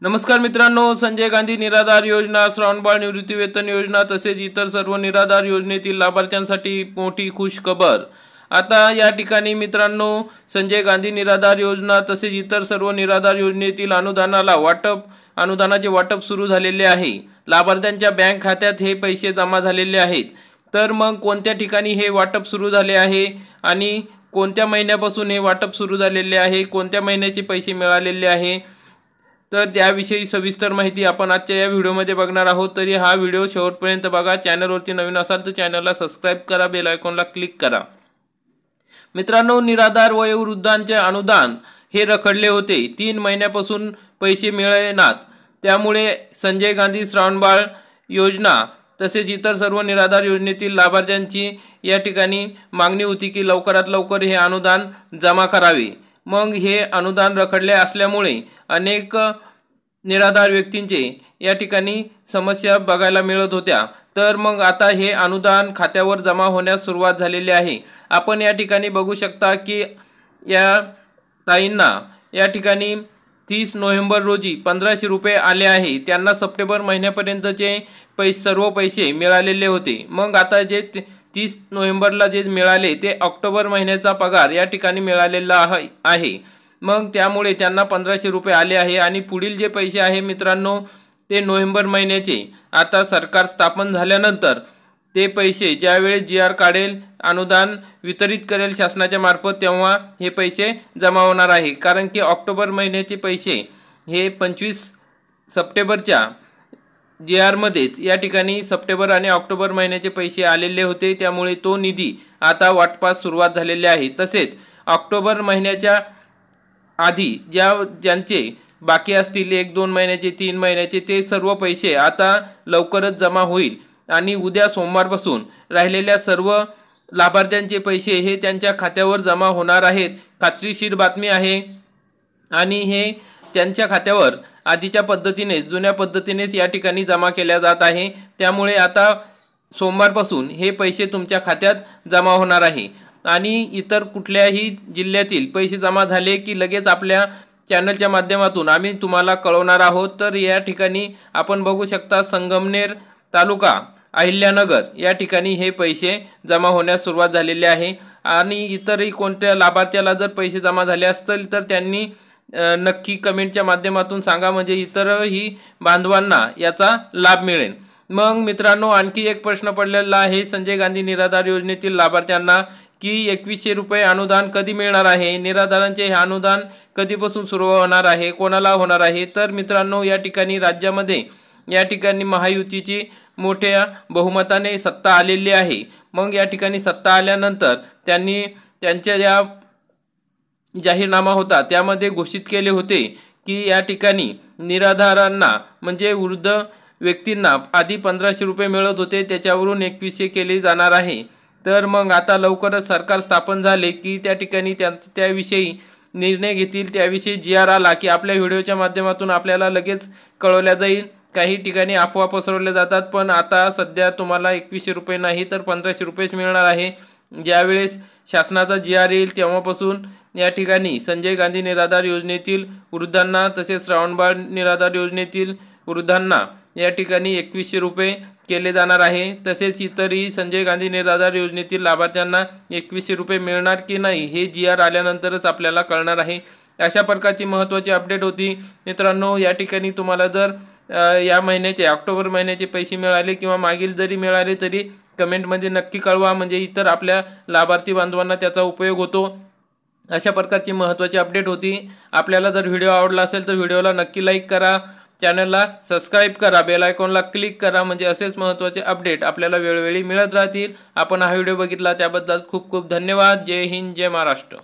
नमस्कार मित्रांनो, संजय गांधी निराधार योजना, श्रावणबाळ निवृत्तीवेतन योजना तसेच इतर सर्व निराधार योजनेतील लाभार्थ्यांसाठी मोठी खुश खबर। आता या ठिकाणी मित्रांनो, संजय गांधी निराधार योजना तसेच इतर सर्व निराधार योजनेतील अनुदानाचे वाटप सुरू झालेले आहे। लाभार्थ्यांच्या बँक खात्यात हे पैसे जमा झालेले आहेत। तर मग कोणत्या ठिकाणी हे वाटप सुरू झाले आहे आणि कोणत्या महिन्यापासून हे वाटप सुरू झालेले आहे, कोणत्या महिन्याचे पैसे मिळालेले आहे, तर त्याविषयी सविस्तर माहिती आपण आजच्या या व्हिडिओमध्ये बघणार आहोत। तरी हा व्हिडिओ शेवटपर्यंत बघा। चॅनलवरती नवीन असाल तर चॅनलला सबस्क्राइब करा, बेल आयकॉनला क्लिक करा। मित्रांनो, निराधार वयोवृद्धांचे अनुदान हे रखडले होते। 3 महिन्यापासून पैसे मिळेनात। त्यामुळे संजय गांधी श्रावणबाळ योजना तसेच इतर सर्व निराधार योजनेतील लाभार्थ्यांची या ठिकाणी मागणी होती की लवकरात लवकर हे अनुदान जमा करावे। मग हे अनुदान रखडले असल्यामुळे अनेक निराधार व्यक्तींचे या ठिकाणी समस्या बघायला मिळत होत्या। तर मग आता हे अनुदान खात्यावर जमा होण्यास सुरुवात झालेली आहे। आपण या ठिकाणी बघू शकता की या ताईंना या ठिकाणी 30 नोव्हेंबर रोजी 1500 रुपये आले आहे। त्यांना सप्टेंबर महिन्यापर्यंतचे सर्व पैसे मिळालेले होते। मग आता जे 30 नोव्हेंबरला जे मिळाले ते ऑक्टोबर महिन्याचा पगार या ठिकाणी मिळालेला आहे। मग त्यामुळे त्यांना 1500 रुपये आले आहे आणि पुढील जे पैसे आहे मित्रांनो ते नोव्हेंबर महिन्याचे आता सरकार स्थापन झाल्यानंतर ते पैसे ज्यावेळेस GR काढेल, अनुदान वितरित करेल शासनाच्या मार्फत, तेव्हा हे पैसे जमा होणार आहे। कारण की ऑक्टोबर महिन्याचे पैसे हे 25 सप्टेंबरच्या GR मध्येच या ठिकाणी सप्टेंबर आणि ऑक्टोबर महिन्याचे पैसे आलेले होते। त्यामुळे तो निधी आता वाटपास सुरुवात झालेली आहे। तसेच ऑक्टोबर महिन्याच्या आधी ज्यांचे बाकी असतील 1-2 महिन्याचे, 3 महिन्याचे, ते सर्व पैसे आता लवकरच जमा होईल आणि उद्या सोमवारपासून राहिलेल्या सर्व लाभार्थ्यांचे पैसे हे त्यांच्या खात्यावर जमा होणार आहेत। खात्रीशीर बातमी आहे आणि हे त्यांच्या खात्यावर आधीच्या पद्धतीनेच, जुन्या पद्धतीनेच या ठिकाणी जमा केल्या जात आहे। त्यामुळे आता सोमवारपासून हे पैसे तुमच्या खात्यात जमा होणार आहे आणि इतर कुठल्याही जिल्ह्यातील पैसे जमा झाले की लगेच आपल्या चॅनलच्या माध्यमातून आम्ही तुम्हाला कळवणार आहोत। तर या ठिकाणी आपण बघू शकता संगमनेर तालुका, अहिल्यानगर या ठिकाणी हे पैसे जमा होण्यास सुरुवात झालेली आहे आणि इतरही कोणत्या लाभार्थ्याला जर पैसे जमा झाले असतील तर त्यांनी नक्की कमेंटच्या माध्यमातून सांगा, म्हणजे इतरही बांधवांना याचा लाभ मिळेल। मग मित्रांनो, आणखी एक प्रश्न पडलेला आहे संजय गांधी निराधार योजनेतील लाभार्थ्यांना की 2100 रुपये अनुदान कधी मिळणार आहे, निराधारांचे हे अनुदान कधीपासून सुरू होणार आहे, कोणाला होणार आहे। तर मित्रांनो, या ठिकाणी राज्यामध्ये या ठिकाणी महायुतीची मोठ्या बहुमताने सत्ता आलेली आहे। मग या ठिकाणी सत्ता आल्यानंतर त्यांनी त्यांच्या या जाहीरनामा होता त्यामध्ये घोषित केले होते की या ठिकाणी निराधारांना म्हणजे वृद्ध व्यक्तींना आधी 1500 रुपये मिळत होते, त्याच्यावरून 2100 केले जाणार आहे। तर मग आता लवकरच सरकार स्थापन झाले की त्या ठिकाणी त्याविषयी निर्णय घेतील। त्याविषयी GR आला की आपल्या व्हिडिओच्या माध्यमातून आपल्याला लगेच कळवल्या जाईल। काही ठिकाणी अफवा पसरवल्या जातात, पण आता सध्या तुम्हाला 2100 रुपये नाही तर 1500 रुपयेच मिळणार आहे। ज्यावेळेस शासनाचा GR येईल तेव्हापासून या ठिकाणी संजय गांधी निराधार योजनेतील वृद्धांना तसेच श्रावणबाळ निराधार योजनेतील वृद्धांना या ठिकाणी 2100 रुपये केले जाणार आहे। तसेच इतरही संजय गांधी निराधार योजनेतील लाभार्थ्यांना 2100 रुपये मिळणार की नाही हे GR आल्यानंतरच आपल्याला कळणार आहे। अशा प्रकारची महत्त्वाची अपडेट होती मित्रांनो। या ठिकाणी तुम्हाला जर या महिन्याचे ऑक्टोबर महिन्याचे पैसे मिळाले किंवा मागील जरी मिळाले तरी कमेंटमध्ये नक्की कळवा, म्हणजे इतर आपल्या लाभार्थी बांधवांना त्याचा उपयोग होतो। अशा प्रकारची महत्त्वाची अपडेट होती। आपल्याला जर व्हिडिओ आवडला असेल तर व्हिडिओला नक्की लाईक करा, चॅनलला सबस्क्राइब करा, बेल आयकॉनला क्लिक करा, म्हणजे असेच महत्त्वाचे अपडेट आपल्याला वेळोवेळी मिळत राहतील। आपण हा व्हिडिओ बघितला त्याबद्दल खूप खूप धन्यवाद। जय हिंद, जय महाराष्ट्र।